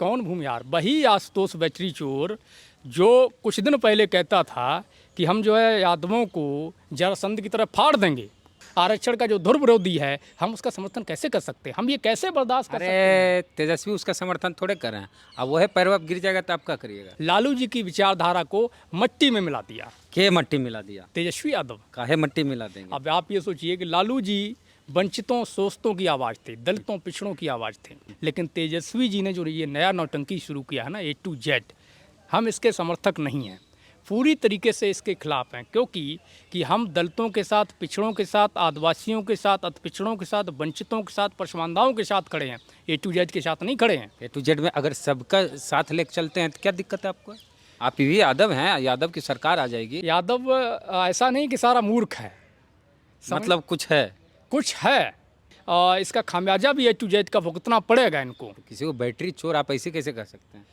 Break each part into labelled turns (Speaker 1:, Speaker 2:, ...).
Speaker 1: कौन भूमिहार? वही आशुतोष बैटरी चोर जो कुछ दिन पहले कहता था कि हम जो है यादवों को जरासंध की तरह फाड़ देंगे। आरक्षण का जो ध्रुव विरोधी है, हम उसका समर्थन कैसे कर सकते हैं? हम ये कैसे बर्दाश्त कर सकते हैं?
Speaker 2: अरे तेजस्वी उसका समर्थन थोड़े कर रहे हैं। अब वह पैर वह गिर जाएगा तो आप क्या करिएगा?
Speaker 1: लालू जी की विचारधारा को मट्टी में मिला दिया
Speaker 2: के मट्टी मिला दिया?
Speaker 1: तेजस्वी यादव।
Speaker 2: काहे मट्टी मिला देंगे?
Speaker 1: अब आप ये सोचिए कि लालू जी वंचितों शोषितों की आवाज़ थे, दलितों पिछड़ों की आवाज़ थे, लेकिन तेजस्वी जी ने जो ये नया नौटंकी शुरू किया है ना, A to Z, हम इसके समर्थक नहीं हैं, पूरी तरीके से इसके खिलाफ हैं। क्योंकि हम दलितों के साथ, पिछड़ों के साथ, आदिवासियों के साथ, अति पिछड़ों के साथ, वंचितों के साथ, पसमानदाओं के साथ खड़े हैं, A to Z के साथ नहीं खड़े हैं।
Speaker 2: A to Z में अगर सबका साथ लेकर चलते हैं तो क्या दिक्कत है आपको? आप भी यादव हैं, यादव की सरकार आ जाएगी।
Speaker 1: यादव ऐसा नहीं कि सारा मूर्ख है,
Speaker 2: मतलब
Speaker 1: कुछ है। इसका खामियाजा भी A to Z का भुगतना पड़ेगा इनको।
Speaker 2: किसी को बैटरी चोर आप ऐसे कैसे कर सकते हैं?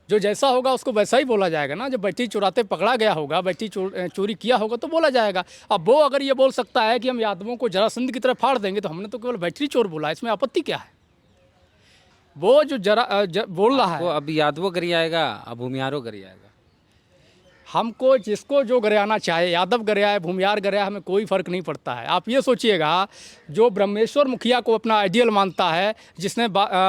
Speaker 1: जो जैसा होगा उसको वैसा ही बोला जाएगा ना। जब बैटरी चुराते पकड़ा गया होगा, बैटरी चोरी किया होगा तो बोला जाएगा। अब वो अगर ये बोल सकता है कि हम यादवों को जरासंध की तरह फाड़ देंगे, तो हमने तो केवल बैटरी चोर बोला, इसमें आपत्ति क्या है? वो जो बोल रहा
Speaker 2: वो
Speaker 1: है,
Speaker 2: अब यादवों गिर आएगा, अब भूमिहारों गिर आएगा।
Speaker 1: हमको जिसको जो गरियाना चाहे, यादव गरियाए, भूमिहार गरियाए, हमें कोई फ़र्क नहीं पड़ता है। आप ये सोचिएगा, जो ब्रह्मेश्वर मुखिया को अपना आइडियल मानता है, जिसने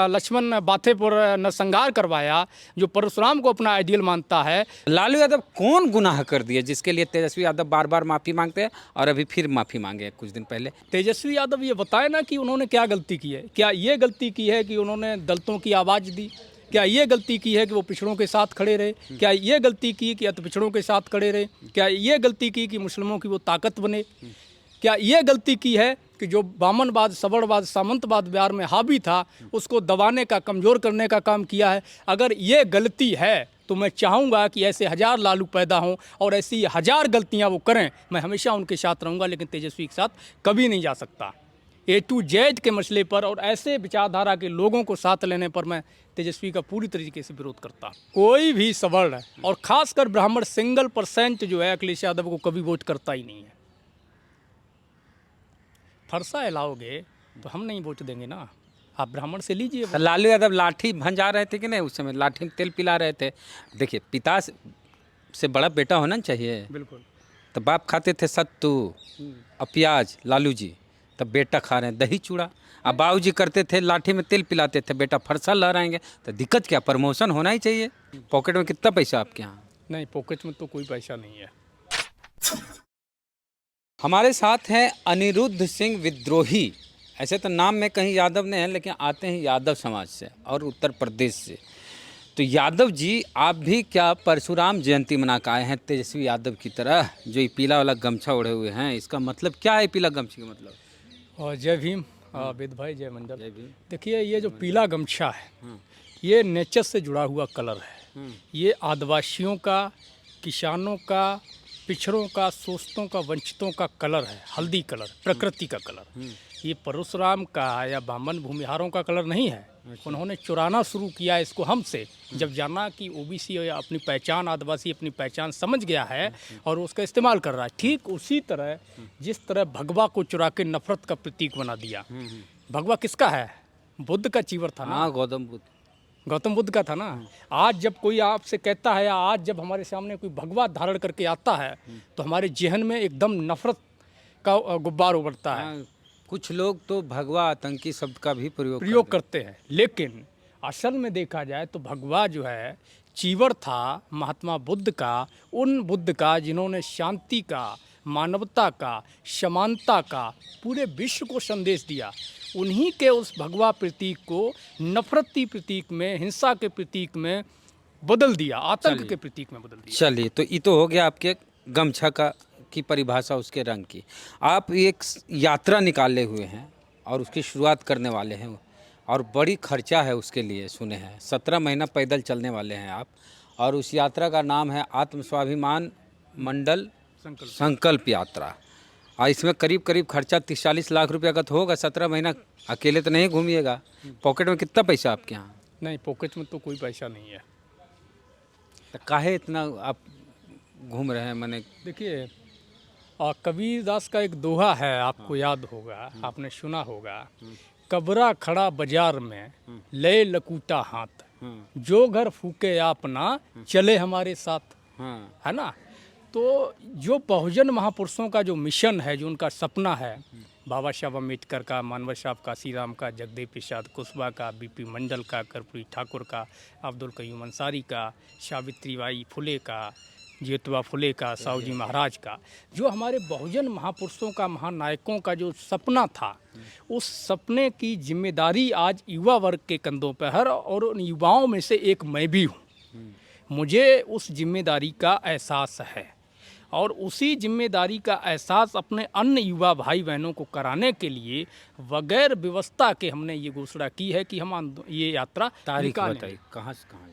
Speaker 1: लक्ष्मण बाथे पर नरसंहार करवाया, जो परशुराम को अपना आइडियल मानता है।
Speaker 2: लालू यादव कौन गुनाह कर दिए जिसके लिए तेजस्वी यादव बार बार माफ़ी मांगते हैं और अभी फिर माफ़ी मांगे कुछ दिन पहले?
Speaker 1: तेजस्वी यादव ये बताए ना कि उन्होंने क्या गलती की है। क्या ये गलती की है कि उन्होंने दलितों की आवाज़ दी? क्या ये गलती की है कि वो पिछड़ों के साथ खड़े रहे? क्या ये गलती की कि अति पिछड़ों के साथ खड़े रहे? क्या ये गलती की कि मुस्लिमों की वो ताकत बने? क्या ये गलती की है कि जो बामनवाद, सवर्णवाद, सामंतवाद बिहार में हावी था, उसको दबाने का, कमज़ोर करने का काम किया है? अगर ये गलती है तो मैं चाहूँगा कि ऐसे 1000 लालू पैदा हों और ऐसी 1000 गलतियाँ वो करें। मैं हमेशा उनके साथ रहूँगा, लेकिन तेजस्वी के साथ कभी नहीं जा सकता। A to Z के मसले पर और ऐसे विचारधारा के लोगों को साथ लेने पर मैं तेजस्वी का पूरी तरीके से विरोध करता हूँ। कोई भी सवर्ण और खासकर ब्राह्मण 1% जो है अखिलेश यादव को कभी वोट करता ही नहीं है। फरसा हिलाओगे तो हम नहीं वोट देंगे ना, आप ब्राह्मण से लीजिए।
Speaker 2: तो लालू यादव लाठी भंजा रहे थे कि नहीं? उस समय लाठी में तेल पिला रहे थे। देखिए, पिता से बड़ा बेटा होना चाहिए।
Speaker 1: बिल्कुल।
Speaker 2: तो बाप खाते थे सत्तू और प्याज, लालू जी तब बेटा खा रहे हैं दही चूड़ा। अब बाबूजी करते थे लाठी में तेल पिलाते थे, बेटा फरसा लहराएंगे। तो दिक्कत क्या? प्रमोशन होना ही चाहिए। पॉकेट में कितना पैसा आपके यहाँ?
Speaker 1: नहीं, पॉकेट में तो कोई पैसा नहीं है।
Speaker 2: हमारे साथ हैं अनिरुद्ध सिंह विद्रोही। ऐसे तो नाम में कहीं यादव ने है, लेकिन आते हैं यादव समाज से और उत्तर प्रदेश से। तो यादव जी, आप भी क्या परशुराम जयंती मना कर आए हैं तेजस्वी यादव की तरह, जो ये पीला वाला गमछा ओढ़े हुए हैं? इसका मतलब क्या है पीला गमछे का मतलब?
Speaker 1: और जय भीम वेद भाई, जय मंडल।
Speaker 2: जय भीम।
Speaker 1: देखिए, ये जो पीला गमछा है, ये नेचर से जुड़ा हुआ कलर है। ये आदिवासियों का, किसानों का, पिछड़ों का, शोषितों का, वंचितों का कलर है, हल्दी कलर, प्रकृति का कलर। ये परशुराम का या बामन भूमिहारों का कलर नहीं है। उन्होंने चुराना शुरू किया इसको हमसे, जब जाना कि ओबीसी अपनी पहचान, आदिवासी अपनी पहचान समझ गया है और उसका इस्तेमाल कर रहा है। ठीक उसी तरह जिस तरह भगवा को चुरा के नफरत का प्रतीक बना दिया। भगवा किसका है? बुद्ध का चीवर था ना।
Speaker 2: हाँ, गौतम बुद्ध
Speaker 1: का था ना। आज जब कोई आपसे कहता है, या आज जब हमारे सामने कोई भगवा धारण करके आता है, तो हमारे जहन में एकदम नफरत का गुब्बार उभरता है।
Speaker 2: कुछ लोग तो भगवा आतंकी शब्द का भी प्रयोग
Speaker 1: करते हैं, लेकिन असल में देखा जाए तो भगवा जो है चीवर था महात्मा बुद्ध का, उन बुद्ध का जिन्होंने शांति का, मानवता का, समानता का पूरे विश्व को संदेश दिया। उन्हीं के उस भगवा प्रतीक को नफरती प्रतीक में, हिंसा के प्रतीक में बदल दिया, आतंक के प्रतीक में बदल दिया।
Speaker 2: चलिए, तो ये तो हो गया आपके गमछा की परिभाषा, उसके रंग की। आप एक यात्रा निकाले हुए हैं और उसकी शुरुआत करने वाले हैं, और बड़ी खर्चा है उसके लिए, सुने हैं 17 महीना पैदल चलने वाले हैं आप। और उस यात्रा का नाम है आत्म स्वाभिमान मंडल संकल्प यात्रा। और इसमें करीब करीब खर्चा 30-40 लाख रुपया का तो होगा। 17 महीना अकेले तो नहीं घूमिएगा। पॉकेट में कितना पैसा आपके यहाँ?
Speaker 1: नहीं, पॉकेट में तो कोई पैसा नहीं है।
Speaker 2: तो काहे इतना आप घूम रहे हैं? मैंने
Speaker 1: देखिए, कबीरदास का एक दोहा है, आपको याद होगा, आपने सुना होगा। कबरा खड़ा बाजार में ले लकूटा हाथ, जो घर फूके अपना चले हमारे साथ,
Speaker 2: हाँ।
Speaker 1: है ना। तो जो बहुजन महापुरुषों का जो मिशन है, जो उनका सपना है, बाबा साहब अम्बेडकर का, मानव साहब का, काशीराम का, जगदेव प्रसाद कुशवाहा का, बीपी मंडल का, कर्पूरी ठाकुर का, अब्दुल कयूम अंसारी का, सावित्रीबाई फुले का, ज्योतिबा फुले का, साहू जी महाराज का, जो हमारे बहुजन महापुरुषों का, महानायकों का जो सपना था, उस सपने की जिम्मेदारी आज युवा वर्ग के कंधों पर है। और उन युवाओं में से एक मैं भी हूँ। मुझे उस जिम्मेदारी का एहसास है और उसी जिम्मेदारी का एहसास अपने अन्य युवा भाई बहनों को कराने के लिए बगैर व्यवस्था के हमने ये घोषणा की है कि हम ये यात्रा
Speaker 2: तारीख
Speaker 1: निकालें।
Speaker 2: बताइए, कहाँ से कहाँ जाएगी?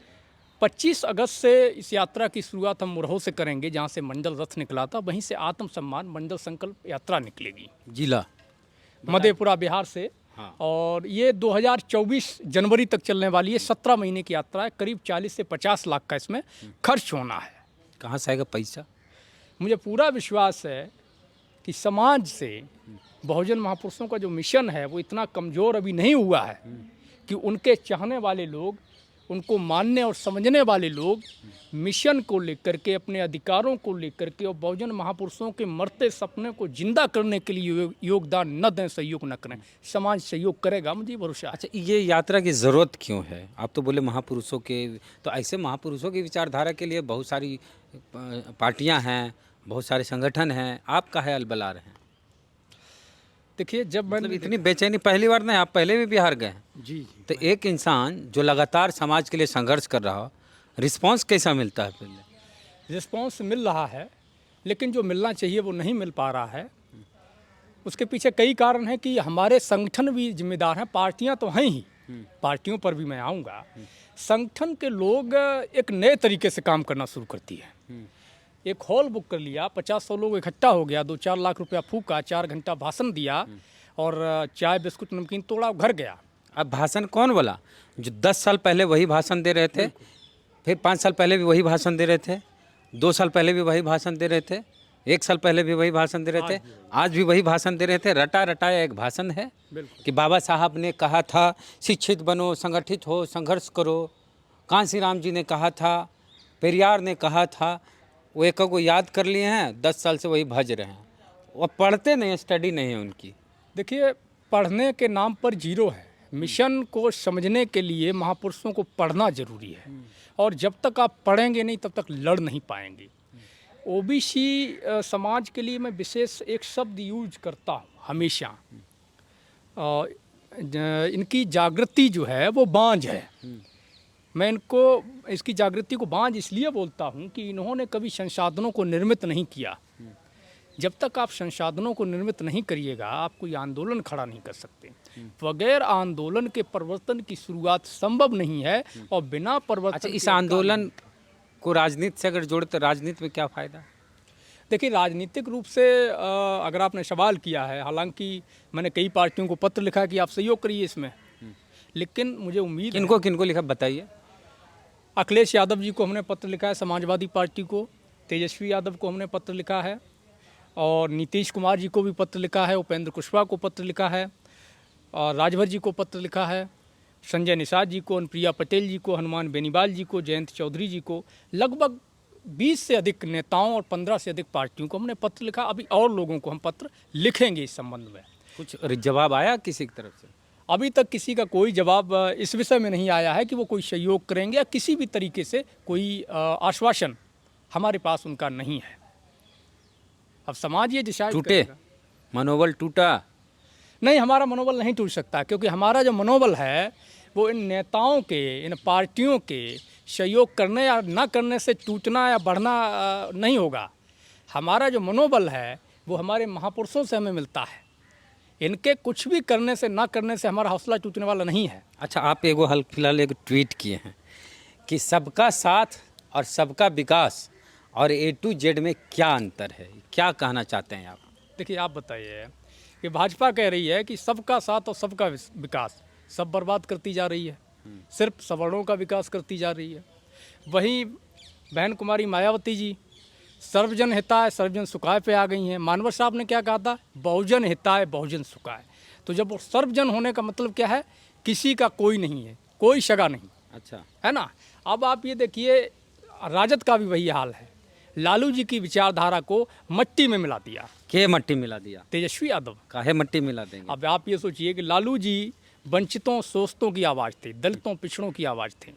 Speaker 1: 25 अगस्त से इस यात्रा की शुरुआत हम मुरहू से करेंगे, जहाँ से मंडल रथ निकला था। वहीं से आत्म सम्मान मंडल संकल्प यात्रा निकलेगी
Speaker 2: जिला
Speaker 1: मधेपुरा बिहार से।
Speaker 2: हाँ।
Speaker 1: और ये 2024 जनवरी तक चलने वाली है। 17 महीने की यात्रा है। करीब 40 से 50 लाख का इसमें खर्च होना है।
Speaker 2: कहाँ से आएगा पैसा?
Speaker 1: मुझे पूरा विश्वास है कि समाज से बहुजन महापुरुषों का जो मिशन है वो इतना कमज़ोर अभी नहीं हुआ है कि उनके चाहने वाले लोग, उनको मानने और समझने वाले लोग मिशन को लेकर के, अपने अधिकारों को लेकर के और बहुजन महापुरुषों के मरते सपने को जिंदा करने के लिए योगदान न दें, सहयोग न करें। समाज सहयोग करेगा, मुझे भरोसा है।
Speaker 2: अच्छा, ये यात्रा की ज़रूरत क्यों है? आप तो बोले महापुरुषों के, तो ऐसे महापुरुषों की विचारधारा के लिए बहुत सारी पार्टियां हैं, बहुत सारे संगठन हैं, आप काहे अलबला रहे हैं?
Speaker 1: देखिए, जब
Speaker 2: मतलब
Speaker 1: मैंने
Speaker 2: इतनी बेचैनी पहली बार नहीं, आप पहले भी बिहार गए हैं।
Speaker 1: जी
Speaker 2: तो एक इंसान जो लगातार समाज के लिए संघर्ष कर रहा हो, रिस्पांस कैसा मिलता है? पहले
Speaker 1: रिस्पांस मिल रहा है, लेकिन जो मिलना चाहिए वो नहीं मिल पा रहा है। उसके पीछे कई कारण हैं कि हमारे संगठन भी जिम्मेदार हैं। पार्टियां तो हैं ही, पार्टियों पर भी मैं आऊँगा। संगठन के लोग एक नए तरीके से काम करना शुरू करती है। एक हॉल बुक कर लिया, 50-100 लोग इकट्ठा हो गया, 2-4 लाख रुपया फूका, 4 घंटा भाषण दिया और चाय बिस्कुट नमकीन तोड़ा, घर गया।
Speaker 2: अब भाषण कौन बोला? जो 10 साल पहले वही भाषण दे रहे थे, फिर 5 साल पहले भी वही भाषण दे रहे थे, 2 साल पहले भी वही भाषण दे रहे थे, 1 साल पहले भी वही भाषण दे रहे थे, आज भी वही भाषण दे रहे थे। रटा रटाया एक भाषण है कि बाबा साहब ने कहा था शिक्षित बनो, संगठित हो, संघर्ष करो। कांशीराम जी ने कहा था, पेरियार ने कहा था, वो एक को याद कर लिए हैं, 10 साल से वही भज रहे हैं। वो पढ़ते नहीं, स्टडी नहीं है उनकी।
Speaker 1: देखिए, पढ़ने के नाम पर जीरो है। मिशन को समझने के लिए महापुरुषों को पढ़ना जरूरी है, और जब तक आप पढ़ेंगे नहीं तब तक लड़ नहीं पाएंगे। ओबीसी समाज के लिए मैं विशेष एक शब्द यूज करता हूँ हमेशा। इनकी जागृति जो है वो बांझ है। मैं इनको, इसकी जागृति को बांझ इसलिए बोलता हूँ कि इन्होंने कभी संसाधनों को निर्मित नहीं किया। जब तक आप संसाधनों को निर्मित नहीं करिएगा, आप कोई आंदोलन खड़ा नहीं कर सकते। बगैर आंदोलन के परिवर्तन की शुरुआत संभव नहीं है, और बिना परिवर्तन।
Speaker 2: अच्छा, इस आंदोलन को राजनीति से अगर जोड़े तो राजनीति में क्या फ़ायदा?
Speaker 1: देखिए, राजनीतिक रूप से अगर आपने सवाल किया है, हालांकि मैंने कई पार्टियों को पत्र लिखा कि आप सहयोग करिए इसमें, लेकिन मुझे उम्मीद है।
Speaker 2: किनको लिखा बताइए?
Speaker 1: अखिलेश यादव जी को हमने पत्र लिखा है, समाजवादी पार्टी को। तेजस्वी यादव को हमने पत्र लिखा है, और नीतीश कुमार जी को भी पत्र लिखा है। उपेंद्र कुशवाहा को पत्र लिखा है, और राजभर जी को पत्र लिखा है। संजय निषाद जी को, अनुप्रिया पटेल जी को, हनुमान बेनीवाल जी को, जयंत चौधरी जी को, लगभग 20 से अधिक नेताओं और 15 से अधिक पार्टियों को हमने पत्र लिखा। अभी और लोगों को हम पत्र लिखेंगे इस संबंध में।
Speaker 2: कुछ जवाब आया किसी की तरफ से?
Speaker 1: अभी तक किसी का कोई जवाब इस विषय में नहीं आया है कि वो कोई सहयोग करेंगे, या किसी भी तरीके से कोई आश्वासन हमारे पास उनका नहीं है। अब समाज ये डिसाइड
Speaker 2: टूटे, मनोबल टूटा?
Speaker 1: नहीं, हमारा मनोबल नहीं टूट सकता, क्योंकि हमारा जो मनोबल है वो इन नेताओं के, इन पार्टियों के सहयोग करने या न करने से टूटना या बढ़ना नहीं होगा। हमारा जो मनोबल है वो हमारे महापुरुषों से हमें मिलता है। इनके कुछ भी करने से, ना करने से हमारा हौसला टूटने वाला नहीं है।
Speaker 2: अच्छा, आप एगो हाल फिलहाल एक ट्वीट किए हैं कि सबका साथ और सबका विकास और A to Z में क्या अंतर है? क्या कहना चाहते हैं आप?
Speaker 1: देखिए, आप बताइए कि भाजपा कह रही है कि सबका साथ और सबका विकास, सब बर्बाद करती जा रही है, सिर्फ सवर्णों का विकास करती जा रही है। वहीं बहन कुमारी मायावती जी सर्वजन हिताय सर्वजन सुखाय पे आ गई हैं। मानवर साहब ने क्या कहा था? बहुजन हिताय बहुजन सुखाय। तो जब वो सर्वजन होने का मतलब क्या है? किसी का कोई नहीं है, कोई सगा नहीं,
Speaker 2: अच्छा।
Speaker 1: है ना। अब आप ये देखिए, राजद का भी वही हाल है। लालू जी की विचारधारा को मट्टी में मिला दिया
Speaker 2: के मट्टी मिला दिया?
Speaker 1: तेजस्वी यादव।
Speaker 2: काहे मट्टी मिला देंगे?
Speaker 1: अब आप ये सोचिए कि लालू जी वंचितों शोषितों की आवाज़ थे, दलितों पिछड़ों की आवाज़ थे,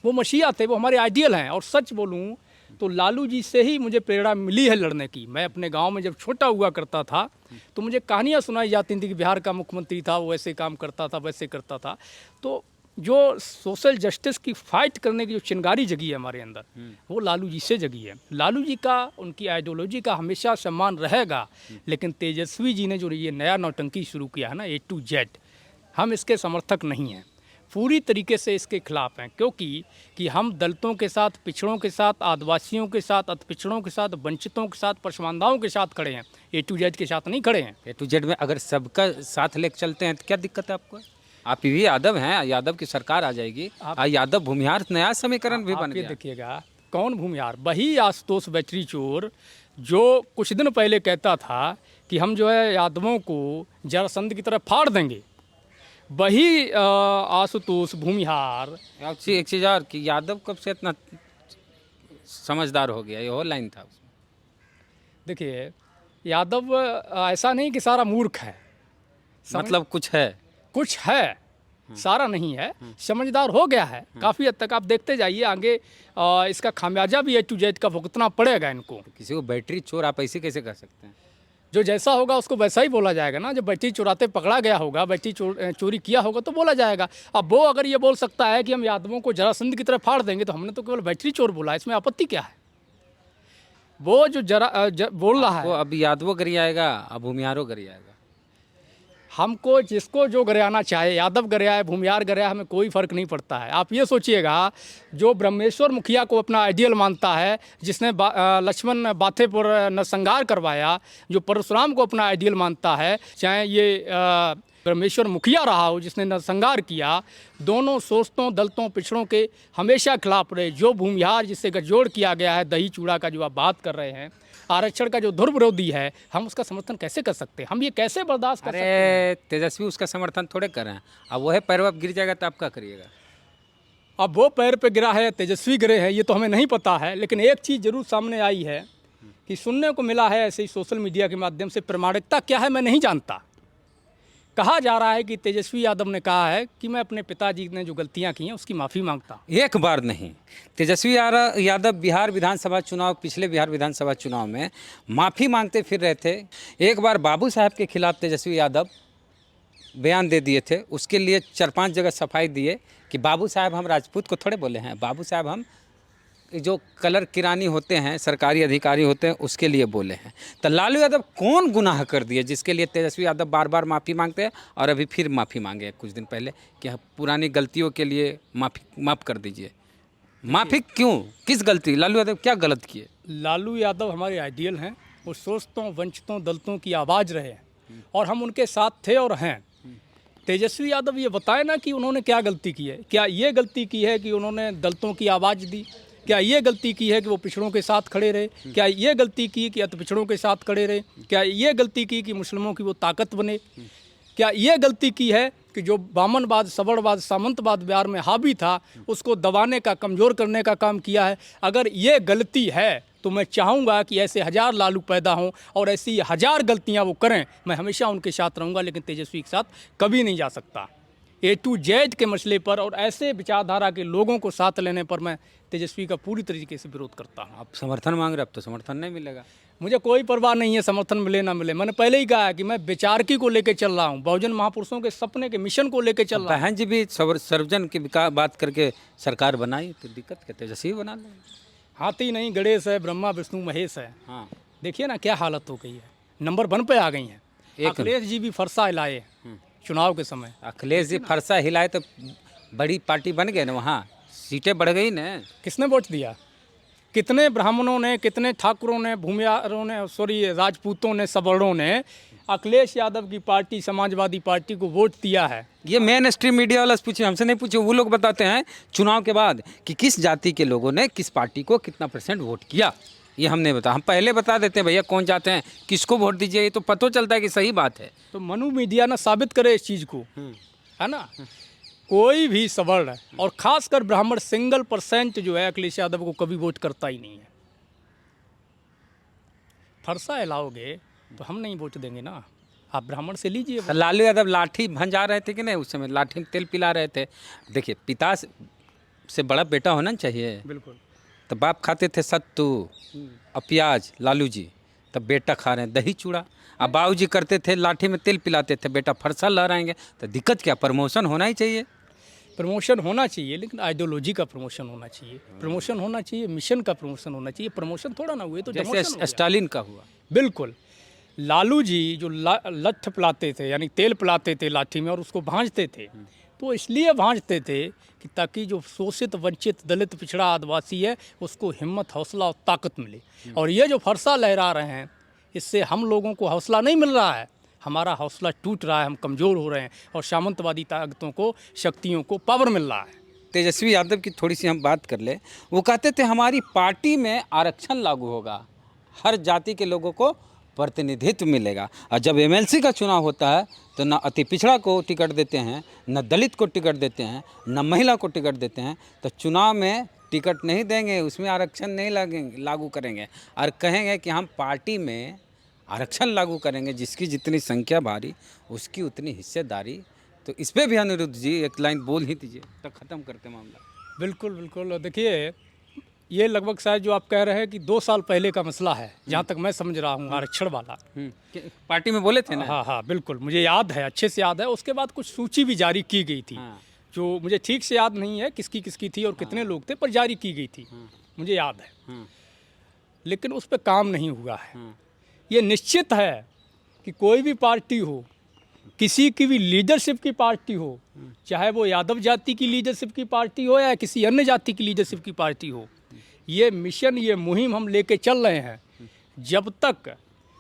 Speaker 1: वो मसीहा थे, वो हमारे आइडियल हैं। और सच बोलूँ तो लालू जी से ही मुझे प्रेरणा मिली है लड़ने की। मैं अपने गांव में जब छोटा हुआ करता था तो मुझे कहानियाँ सुनाई जाती थी कि बिहार का मुख्यमंत्री था, वो ऐसे काम करता था, वैसे करता था। तो जो सोशल जस्टिस की फाइट करने की जो चिंगारी जगी है हमारे अंदर, वो लालू जी से जगी है। लालू जी का, उनकी आइडियोलॉजी का हमेशा सम्मान रहेगा। लेकिन तेजस्वी जी ने जो ये नया नौटंकी शुरू किया है ना, A to Z, हम इसके समर्थक नहीं हैं, पूरी तरीके से इसके खिलाफ हैं। क्योंकि हम दलितों के साथ, पिछड़ों के साथ, आदिवासियों के साथ, अति पिछड़ों के साथ, वंचितों के साथ, पसमानदाओं के साथ खड़े हैं, A to Z के साथ नहीं खड़े हैं।
Speaker 2: A to Z में अगर सबका साथ लेकर चलते हैं तो क्या दिक्कत है आपको? आप भी यादव हैं, यादव की सरकार आ जाएगी, यादव भूमिहार नया समीकरण भी बन
Speaker 1: आप ये
Speaker 2: गया।
Speaker 1: देखिएगा, कौन भूमिहार? वही आशुतोष बैटरी चोर जो कुछ दिन पहले कहता था कि हम जो है यादवों को जरासंध की तरह फाड़ देंगे। वही आशुतोष भूमिहार।
Speaker 2: एक चीज़ और कि यादव कब से इतना समझदार हो गया, ये और लाइन था उसमें।
Speaker 1: देखिए, यादव ऐसा नहीं कि सारा मूर्ख है,
Speaker 2: मतलब कुछ है,
Speaker 1: सारा नहीं है, समझदार हो गया है काफ़ी हद तक। आप देखते जाइए आगे, इसका खामियाजा भी A to Z का भुगतना पड़ेगा इनको।
Speaker 2: किसी को बैटरी चोर आप ऐसे कैसे कर सकते हैं?
Speaker 1: जो जैसा होगा उसको वैसा ही बोला जाएगा ना। जब बैटरी चुराते पकड़ा गया होगा, बैटरी चोरी किया होगा तो बोला जाएगा। अब वो अगर ये बोल सकता है कि हम यादवों को जरासंध की तरह फाड़ देंगे, तो हमने तो केवल बैटरी चोर बोला, इसमें आपत्ति क्या है? वो जो बोल रहा है,
Speaker 2: वो अब यादवों गिर आएगा, अब भूमिहारों गिर आएगा।
Speaker 1: हमको जिसको जो गरियाना चाहे, यादव गरियाए, भूमिहार गरियाए, हमें कोई फ़र्क नहीं पड़ता है। आप ये सोचिएगा, जो ब्रह्मेश्वर मुखिया को अपना आइडियल मानता है, जिसने लक्ष्मण बाथेपुर नरसंहार करवाया, जो परशुराम को अपना आइडियल मानता है, चाहे ये ब्रह्मेश्वर मुखिया रहा हो जिसने नरसंहार किया, दोनों शोषितों, दलितों, पिछड़ों के हमेशा खिलाफ रहे। जो भूमिहार जिससे गठजोड़ किया गया है, दही चूड़ा का जो आप बात कर रहे हैं, आरक्षण का जो ध्रुव विरोधी है, हम उसका समर्थन कैसे कर सकते हैं? हम ये कैसे बर्दाश्त कर सकते हैं?
Speaker 2: अरे तेजस्वी उसका समर्थन थोड़े कर रहे हैं। अब वो है पैर वह गिर जाएगा तो आप क्या करिएगा?
Speaker 1: अब वो पैर पे गिरा है, तेजस्वी गिरे हैं, ये तो हमें नहीं पता है। लेकिन एक चीज़ जरूर सामने आई है कि सुनने को मिला है ऐसे ही सोशल मीडिया के माध्यम से, प्रमाणिकता क्या है मैं नहीं जानता। कहा जा रहा है कि तेजस्वी यादव ने कहा है कि मैं अपने पिताजी ने जो गलतियां की हैं उसकी माफ़ी मांगता हूं।
Speaker 2: एक बार नहीं, तेजस्वी यादव बिहार विधानसभा चुनाव, पिछले बिहार विधानसभा चुनाव में माफ़ी मांगते फिर रहे थे। एक बार बाबू साहब के खिलाफ तेजस्वी यादव बयान दे दिए थे, उसके लिए 4-5 जगह सफाई दिए कि बाबू साहब हम राजपूत को थोड़े बोले हैं, बाबू साहब हम जो कलर किरानी होते हैं, सरकारी अधिकारी होते हैं, उसके लिए बोले हैं। तो लालू यादव कौन गुनाह कर दिए जिसके लिए तेजस्वी यादव बार बार माफ़ी मांगते हैं और अभी फिर माफ़ी मांगे कुछ दिन पहले कि पुरानी गलतियों के लिए माफ़ कर दीजिए? माफ़ी क्यों? किस गलती? लालू यादव क्या गलत किए?
Speaker 1: लालू यादव हमारे आइडियल हैं, वो शोषितों, वंचितों, दलितों की आवाज़ रहे हैं और हम उनके साथ थे और हैं। तेजस्वी यादव ये बताए ना कि उन्होंने क्या गलती की है। क्या ये गलती की है कि उन्होंने दलितों की आवाज़ दी? क्या ये गलती की है कि वो पिछड़ों के साथ खड़े रहे? क्या ये गलती की कि अति पिछड़ों के साथ खड़े रहे? क्या ये गलती की कि मुस्लिमों की वो ताकत बने? क्या ये गलती की है कि जो बामनवाद, सवर्णवाद, सामंतवाद बिहार में हावी था उसको दबाने का, कमज़ोर करने का काम किया है? अगर ये गलती है तो मैं चाहूँगा कि ऐसे 1000 लालू पैदा हों और ऐसी 1000 गलतियाँ वो करें। मैं हमेशा उनके साथ रहूँगा, लेकिन तेजस्वी के साथ कभी नहीं जा सकता। A to Z के मसले पर और ऐसे विचारधारा के लोगों को साथ लेने पर मैं तेजस्वी का पूरी तरीके से विरोध करता हूँ।
Speaker 2: आप समर्थन मांग रहे, अब तो समर्थन नहीं मिलेगा।
Speaker 1: मुझे कोई परवाह नहीं है समर्थन मिले ना मिले। मैंने पहले ही कहा है कि मैं विचारकी को लेकर चल रहा हूँ, बहुजन महापुरुषों के सपने के मिशन को लेकर चल रहा हूँ।
Speaker 2: बहन जी भी सर्वजन की बात करके सरकार बनाई, तो दिक्कत क्या? तेजस्वी बना लें।
Speaker 1: हाथी नहीं गणेश है, ब्रह्मा विष्णु महेश है।
Speaker 2: हाँ,
Speaker 1: देखिए ना क्या हालत हो गई है, नंबर 1 पे आ गई हैं। अखिलेश जी भी फरसा हिलाए चुनाव के समय।
Speaker 2: अखिलेश जी फरसा हिलाए तो बड़ी पार्टी बन गए ना, वहाँ सीटें बढ़ गई ना।
Speaker 1: किसने वोट दिया? कितने ब्राह्मणों ने, कितने ठाकुरों ने, भूमिहारों ने, राजपूतों ने, सवर्णों ने अखिलेश यादव की पार्टी, समाजवादी पार्टी को वोट दिया है?
Speaker 2: ये मेन स्ट्रीम मीडिया वाला से पूछे, हमसे नहीं पूछे। वो लोग बताते हैं चुनाव के बाद कि किस जाति के लोगों ने किस पार्टी को कितना % वोट किया। ये हम नहीं बता, हम पहले बता देते हैं भैया कौन चाहते हैं, किसको वोट दीजिए, ये तो पता चलता है कि सही बात है।
Speaker 1: तो मनु मीडिया ना साबित करे इस चीज़ को, है ना। कोई भी सवर्ण और खासकर ब्राह्मण सिंगल% जो है अखिलेश यादव को कभी वोट करता ही नहीं है। फरसा हिलाओगे तो हम नहीं वोट देंगे ना, आप ब्राह्मण से लीजिए वोट।
Speaker 2: लालू यादव लाठी भंजा रहे थे कि नहीं, उस समय लाठी में तेल पिला रहे थे। देखिए, पिता से बड़ा बेटा होना चाहिए।
Speaker 1: बिल्कुल।
Speaker 2: तो बाप खाते थे सत्तू और प्याज, लालू जी, तब बेटा खा रहे हैं दही चूड़ा। अब बाबू जी करते थे लाठी में तेल पिलाते थे, बेटा फरसा लहराएंगे। तो दिक्कत क्या, प्रमोशन होना ही चाहिए।
Speaker 1: प्रमोशन होना चाहिए, लेकिन आइडियोलॉजी का प्रमोशन होना चाहिए, प्रमोशन होना चाहिए, मिशन का प्रमोशन होना चाहिए। प्रमोशन थोड़ा ना हुए तो डिमोशन हो
Speaker 2: जैसे
Speaker 1: गया।
Speaker 2: स्टालिन का हुआ।
Speaker 1: बिल्कुल। लालू जी जो लठ पिलाते थे, यानी तेल पिलाते थे लाठी में और उसको भांजते थे, तो इसलिए भांजते थे कि ताकि जो शोषित, वंचित, दलित, पिछड़ा आदिवासी है उसको हिम्मत, हौसला और ताकत मिले। और ये जो फरसा लहरा रहे हैं, इससे हम लोगों को हौसला नहीं मिल रहा है, हमारा हौसला टूट रहा है, हम कमज़ोर हो रहे हैं और सामंतवादी ताकतों को, शक्तियों को पावर मिल रहा है।
Speaker 2: तेजस्वी यादव की थोड़ी सी हम बात कर ले। वो कहते थे हमारी पार्टी में आरक्षण लागू होगा, हर जाति के लोगों को प्रतिनिधित्व मिलेगा। और जब एमएलसी का चुनाव होता है तो न अति पिछड़ा को टिकट देते हैं, न दलित को टिकट देते हैं, न महिला को टिकट देते हैं। तो चुनाव में टिकट नहीं देंगे, उसमें आरक्षण नहीं लागू करेंगे और कहेंगे कि हम पार्टी में आरक्षण लागू करेंगे, जिसकी जितनी संख्या भारी उसकी उतनी हिस्सेदारी। तो इस पर भी अनिरुद्ध जी एक लाइन बोल ही दीजिए, तो ख़त्म करते मामला।
Speaker 1: बिल्कुल बिल्कुल। देखिए, ये लगभग शायद जो आप कह रहे हैं कि 2 साल पहले का मसला है, जहाँ तक मैं समझ रहा हूँ, आरक्षण वाला।
Speaker 2: पार्टी में बोले थे ना।
Speaker 1: हाँ हाँ बिल्कुल, मुझे याद है, अच्छे से याद है। उसके बाद कुछ सूची भी जारी की गई थी, जो मुझे ठीक से याद नहीं है किसकी किसकी थी और कितने लोग थे, पर जारी की गई थी, मुझे याद है। लेकिन उस पर काम नहीं हुआ है। ये निश्चित है कि कोई भी पार्टी हो, किसी की भी लीडरशिप की पार्टी हो, चाहे वो यादव जाति की लीडरशिप की पार्टी हो या किसी अन्य जाति की लीडरशिप की पार्टी हो, ये मिशन, ये मुहिम हम लेके चल रहे हैं। जब तक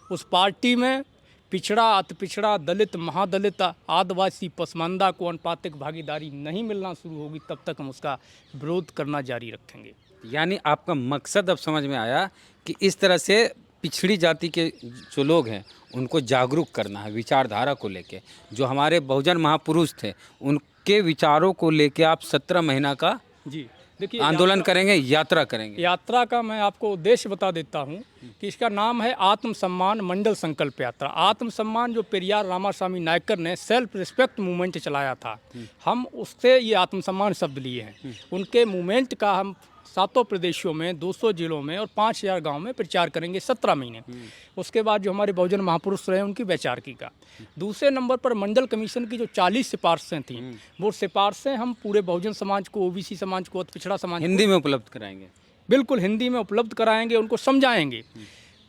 Speaker 1: उस पार्टी में पिछड़ा, अति पिछड़ा, दलित, महादलित, आदिवासी, पसमानदा को अनुपातिक भागीदारी नहीं मिलना शुरू होगी, तब तक हम उसका विरोध करना जारी रखेंगे।
Speaker 2: यानी आपका मकसद अब समझ में आया कि इस तरह से पिछड़ी जाति के जो लोग हैं उनको जागरूक करना है विचारधारा को लेके। जो हमारे बहुजन महापुरुष थे उनके विचारों को लेके आप 17 महीना का
Speaker 1: जी देखिए
Speaker 2: आंदोलन करेंगे, यात्रा करेंगे।
Speaker 1: यात्रा का मैं आपको उद्देश्य बता देता हूँ कि इसका नाम है आत्मसम्मान मंडल संकल्प यात्रा। आत्मसम्मान जो पेरियार रामास्वामी नायकर ने सेल्फ रिस्पेक्ट मूवमेंट चलाया था, हम उससे ये आत्मसम्मान शब्द लिए हैं। उनके मूवमेंट का हम 7 प्रदेशों में, 200 जिलों में और 5000 गाँव में प्रचार करेंगे 17 महीने। उसके बाद जो हमारे बहुजन महापुरुष रहे उनकी वैचारिकी का। दूसरे नंबर पर मंडल कमीशन की जो 40 सिफारिशें थीं, वो सिफारिशें हम पूरे बहुजन समाज को, ओबीसी समाज को, पिछड़ा समाज को
Speaker 2: हिंदी में उपलब्ध कराएंगे।
Speaker 1: बिल्कुल हिंदी में उपलब्ध कराएंगे, उनको समझाएंगे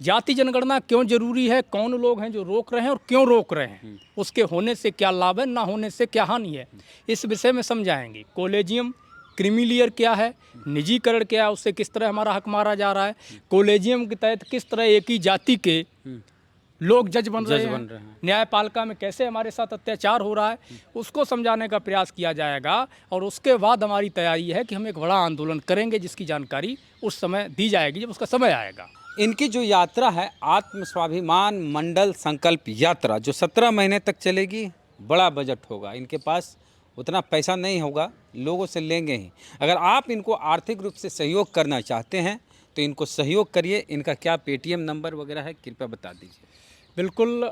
Speaker 1: जाति जनगणना क्यों जरूरी है, कौन लोग हैं जो रोक रहे हैं और क्यों रोक रहे हैं, उसके होने से क्या लाभ है, ना होने से क्या हानि है, इस विषय में समझाएंगे। कॉलेजियम क्रीमीलियर क्या है, निजीकरण क्या है, उससे किस तरह हमारा हक मारा जा रहा है, कॉलेजियम के तहत किस तरह एक ही जाति के लोग जज बन रहे हैं, न्यायपालिका में कैसे हमारे साथ अत्याचार हो रहा है, उसको समझाने का प्रयास किया जाएगा। और उसके बाद हमारी तैयारी है कि हम एक बड़ा आंदोलन करेंगे, जिसकी जानकारी उस समय दी जाएगी जब उसका समय आएगा।
Speaker 2: इनकी जो यात्रा है आत्म स्वाभिमान मंडल संकल्प यात्रा, जो 17 महीने तक चलेगी, बड़ा बजट होगा, इनके पास उतना पैसा नहीं होगा, लोगों से लेंगे ही। अगर आप इनको आर्थिक रूप से सहयोग करना चाहते हैं तो इनको सहयोग करिए। इनका क्या पेटीएम नंबर वगैरह है, कृपया बता दीजिए।
Speaker 1: बिल्कुल,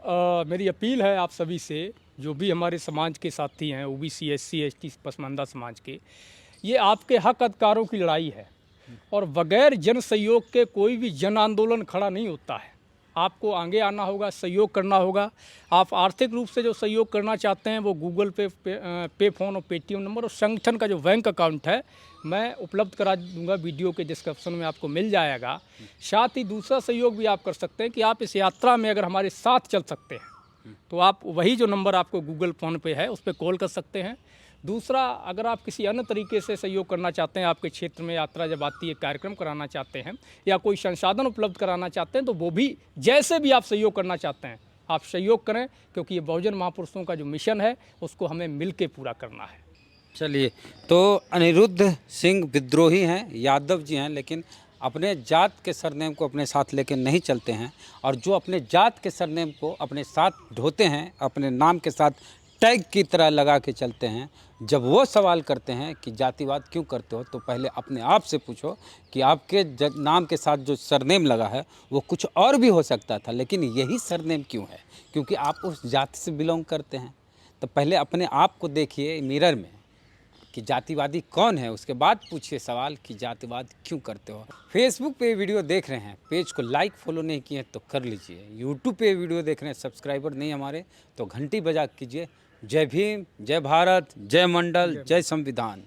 Speaker 1: मेरी अपील है आप सभी से, जो भी हमारे समाज के साथी हैं, ओबीसी, एससी, एसटी, पसमानदा समाज के, ये आपके हक अधिकारों की लड़ाई है और बगैर जन सहयोग के कोई भी जन आंदोलन खड़ा नहीं होता है। आपको आगे आना होगा, सहयोग करना होगा। आप आर्थिक रूप से जो सहयोग करना चाहते हैं वो गूगल पे फोन और पेटीएम नंबर और संगठन का जो बैंक अकाउंट है मैं उपलब्ध करा दूंगा, वीडियो के डिस्क्रिप्शन में आपको मिल जाएगा। साथ ही दूसरा सहयोग भी आप कर सकते हैं कि आप इस यात्रा में अगर हमारे साथ चल सकते हैं तो आप वही जो नंबर आपको गूगल फोन पे है उस पर कॉल कर सकते हैं। दूसरा, अगर आप किसी अन्य तरीके से सहयोग करना चाहते हैं, आपके क्षेत्र में यात्रा जब आती है, कार्यक्रम कराना चाहते हैं या कोई संसाधन उपलब्ध कराना चाहते हैं, तो वो भी, जैसे भी आप सहयोग करना चाहते हैं आप सहयोग करें, क्योंकि ये बहुजन महापुरुषों का जो मिशन है उसको हमें मिल के पूरा करना है।
Speaker 2: चलिए, तो अनिरुद्ध सिंह विद्रोही हैं, यादव जी हैं, लेकिन अपने जात के सरनेम को अपने साथ लेके नहीं चलते हैं। और जो अपने जात के सरनेम को अपने साथ ढोते हैं, अपने नाम के साथ टैग की तरह लगा के चलते हैं। जब वो सवाल करते हैं कि जातिवाद क्यों करते हो, तो पहले अपने आप से पूछो कि आपके नाम के साथ जो सरनेम लगा है वो कुछ और भी हो सकता था, लेकिन यही सरनेम क्यों है? क्योंकि आप उस जाति से बिलोंग करते हैं। तो पहले अपने आप को देखिए मिरर में कि जातिवादी कौन है, उसके बाद पूछिए सवाल कि जातिवाद क्यों करते हो। फेसबुक पे वीडियो देख रहे हैं, पेज को लाइक फॉलो नहीं किए तो कर लीजिए। यूट्यूब पे वीडियो देख रहे हैं, सब्सक्राइबर नहीं हमारे तो घंटी बजा कीजिए। जय भीम, जय भारत, जय मंडल, जय संविधान।